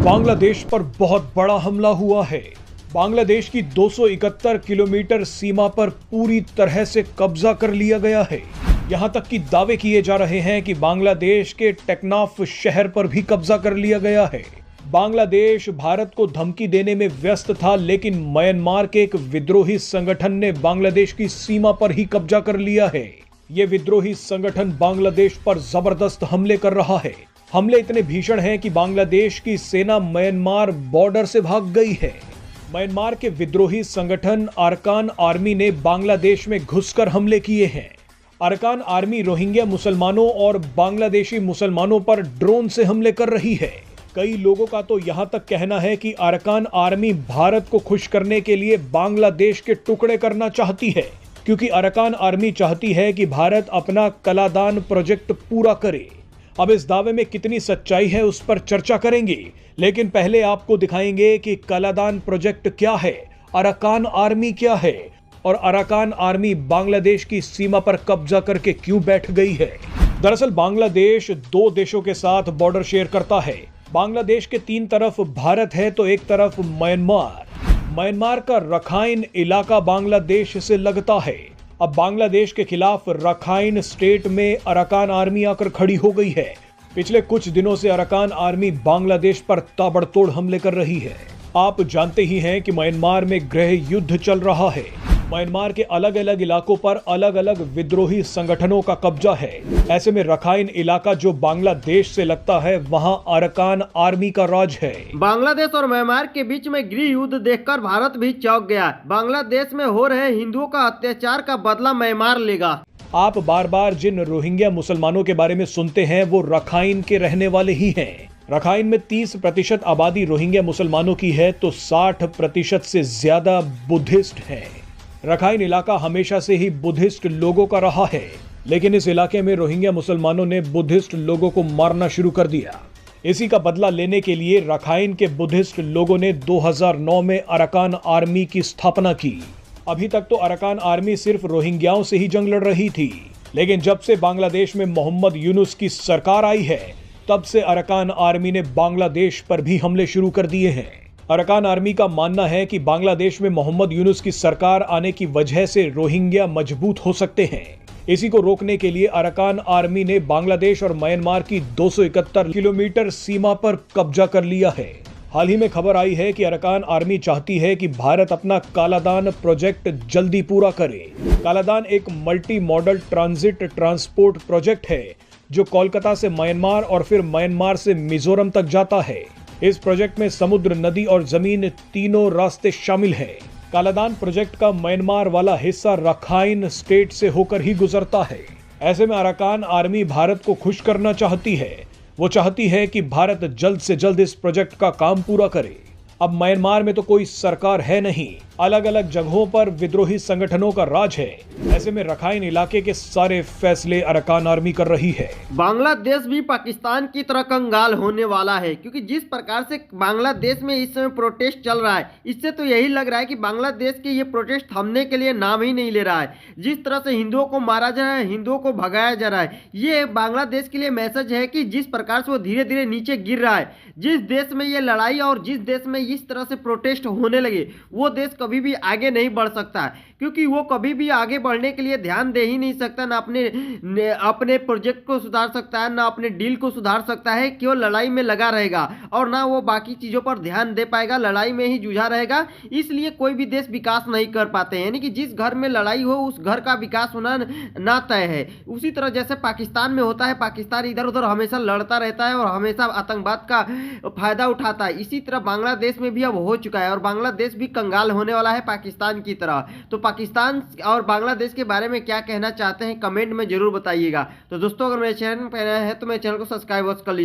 बांग्लादेश पर बहुत बड़ा हमला हुआ है। बांग्लादेश की 271 किलोमीटर सीमा पर पूरी तरह से कब्जा कर लिया गया है। यहां तक कि दावे किए जा रहे हैं कि बांग्लादेश के टेक्नाफ शहर पर भी कब्जा कर लिया गया है। बांग्लादेश भारत को धमकी देने में व्यस्त था, लेकिन म्यांमार के एक विद्रोही संगठन ने बांग्लादेश की सीमा पर ही कब्जा कर लिया है। ये विद्रोही संगठन बांग्लादेश पर जबरदस्त हमले कर रहा है। हमले इतने भीषण हैं कि बांग्लादेश की सेना म्यांमार बॉर्डर से भाग गई है। म्यांमार के विद्रोही संगठन अरकान आर्मी ने बांग्लादेश में घुसकर हमले किए हैं। अरकान आर्मी रोहिंग्या मुसलमानों और बांग्लादेशी मुसलमानों पर ड्रोन से हमले कर रही है। कई लोगों का तो यहां तक कहना है कि अरकान आर्मी भारत को खुश करने के लिए बांग्लादेश के टुकड़े करना चाहती है, क्योंकि अरकान आर्मी चाहती है कि भारत अपना कलादान प्रोजेक्ट पूरा करे। अब इस दावे में कितनी सच्चाई है उस पर चर्चा करेंगे, लेकिन पहले आपको दिखाएंगे कि कलादान प्रोजेक्ट क्या है, अरकान आर्मी क्या है और अरकान आर्मी बांग्लादेश की सीमा पर कब्जा करके क्यों बैठ गई है। दरअसल बांग्लादेश दो देशों के साथ बॉर्डर शेयर करता है। बांग्लादेश के तीन तरफ भारत है तो एक तरफ म्यांमार। म्यांमार का रखाइन इलाका बांग्लादेश से लगता है। अब बांग्लादेश के खिलाफ रखाइन स्टेट में अरकान आर्मी आकर खड़ी हो गई है। पिछले कुछ दिनों से अरकान आर्मी बांग्लादेश पर ताबड़तोड़ हमले कर रही है। आप जानते ही हैं कि म्यांमार में गृह युद्ध चल रहा है। म्यांमार के अलग अलग इलाकों पर अलग अलग विद्रोही संगठनों का कब्जा है। ऐसे में रखाइन इलाका जो बांग्लादेश से लगता है, वहां अरकान आर्मी का राज है। बांग्लादेश और म्यांमार के बीच में गृह युद्ध देखकर भारत भी चौंक गया। बांग्लादेश में हो रहे हिंदुओं का अत्याचार का बदला म्यांमार लेगा। आप बार बार जिन रोहिंग्या मुसलमानों के बारे में सुनते हैं वो रखाइन के रहने वाले ही हैं। रखाइन में 30% आबादी रोहिंग्या मुसलमानों की है तो 60% से ज्यादा बुद्धिस्ट हैं। रखाइन इलाका हमेशा से ही बुद्धिस्ट लोगों का रहा है, लेकिन इस इलाके में रोहिंग्या मुसलमानों ने बुद्धिस्ट लोगों को मारना शुरू कर दिया। इसी का बदला लेने के लिए रखाइन के बुद्धिस्ट लोगों ने 2009 में अरकान आर्मी की स्थापना की। अभी तक तो अरकान आर्मी सिर्फ रोहिंग्याओं से ही जंग लड़ रही थी, लेकिन जब से बांग्लादेश में मोहम्मद यूनुस की सरकार आई है, तब से अरकान आर्मी ने बांग्लादेश पर भी हमले शुरू कर दिए हैं। अरकान आर्मी का मानना है कि बांग्लादेश में मोहम्मद यूनुस की सरकार आने की वजह से रोहिंग्या मजबूत हो सकते हैं। इसी को रोकने के लिए अरकान आर्मी ने बांग्लादेश और म्यांमार की 271 किलोमीटर सीमा पर कब्जा कर लिया है। हाल ही में खबर आई है कि अरकान आर्मी चाहती है कि भारत अपना कालादान प्रोजेक्ट जल्दी पूरा करे। कालादान एक multi modal transit transport project है जो कोलकाता से म्यांमार और फिर म्यांमार से मिजोरम तक जाता है। इस प्रोजेक्ट में समुद्र, नदी और जमीन तीनों रास्ते शामिल हैं। कालादान प्रोजेक्ट का म्यांमार वाला हिस्सा रखाइन स्टेट से होकर ही गुजरता है। ऐसे में अरकान आर्मी भारत को खुश करना चाहती है। वो चाहती है कि भारत जल्द से जल्द इस प्रोजेक्ट का काम पूरा करे। अब म्यांमार में तो कोई सरकार है नहीं, अलग अलग जगहों पर विद्रोही संगठनों का राज है। ऐसे में रखाइन इलाके के सारे फैसले अरकान आर्मी कर रही है। बांग्लादेश भी पाकिस्तान की तरह कंगाल होने वाला है, क्योंकि जिस प्रकार से बांग्लादेश में इस समय प्रोटेस्ट चल रहा है, इससे तो यही लग रहा है कि बांग्लादेश के ये प्रोटेस्ट थमने के लिए नाम ही नहीं ले रहा है। जिस तरह से हिंदुओं को मारा जा रहा है, हिंदुओं को भगाया जा रहा है, ये बांग्लादेश के लिए मैसेज है कि जिस प्रकार से वो धीरे धीरे नीचे गिर रहा है, जिस देश में ये लड़ाई और जिस देश में इस तरह से प्रोटेस्ट होने लगे, वो देश कभी भी आगे नहीं बढ़ सकता, क्योंकि वो कभी भी आगे बढ़ने के लिए ध्यान दे ही नहीं सकता। ना अपने प्रोजेक्ट को सुधार सकता है, ना अपने डील को सुधार सकता है, केवल लड़ाई में लगा रहेगा और ना वो बाकी चीज़ों पर ध्यान दे पाएगा, लड़ाई में ही जूझा रहेगा। इसलिए कोई भी देश विकास नहीं कर पाते हैं। यानी कि जिस घर में लड़ाई हो उस घर का विकास होना ना तय है। उसी तरह जैसे पाकिस्तान में होता है, पाकिस्तान इधर उधर हमेशा लड़ता रहता है और हमेशा आतंकवाद का फायदा उठाता है। इसी तरह बांग्लादेश में भी अब हो चुका है और बांग्लादेश भी कंगाल होने वाला है पाकिस्तान की तरह। तो पाकिस्तान और बांग्लादेश के बारे में क्या कहना चाहते हैं कमेंट में जरूर बताइएगा। तो दोस्तों, अगर मेरे चैनल पर नए हैं तो मेरे चैनल को सब्सक्राइब कर लीजिए।